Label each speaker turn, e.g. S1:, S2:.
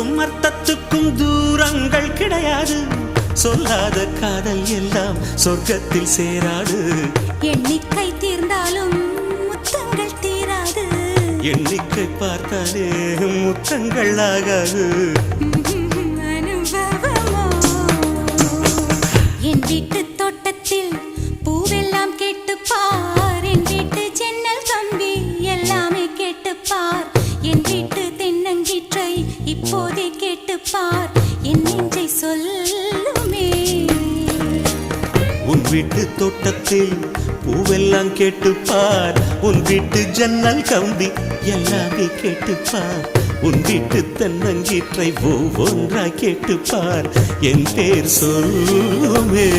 S1: சொல்லுக்கும் அர்த்தத்துக்கும் தூரங்கள் கிடையாது. சொல்லாத காதல் எல்லாம் சொர்க்கத்தில் சேராது.
S2: எண்ணிக்கை தீர்ந்தாலும் முத்தங்கள் தீராது.
S1: எண்ணிக்கை பார்த்தாலே முத்தங்கள் ஆகாது.
S2: அனுபவமோ என் வீட்டு தோட்டத்தில் பூவெல்லாம் கேட்டுப்பார். என் வீட்டு ஜன்னல் கம்பி எல்லாமே கேட்டுப்பார். என் வீட்டு தென்னங்கீற்றை இப்போதே கேட்டுப்பார். என் நெஞ்சை சொல்லுமே.
S1: உன் வீட்டு தோட்டத்தில் பூவெல்லாம் கேட்டுப்பார். உன் வீட்டு ஜன்னல் கம்பி எல்லாமே கேட்டுப்பார். உன் வீட்டு தென்னங்கீற்றை ஒவ்வொன்றாய் கேட்டுப்பார். என் பேர் சொல்லுமே.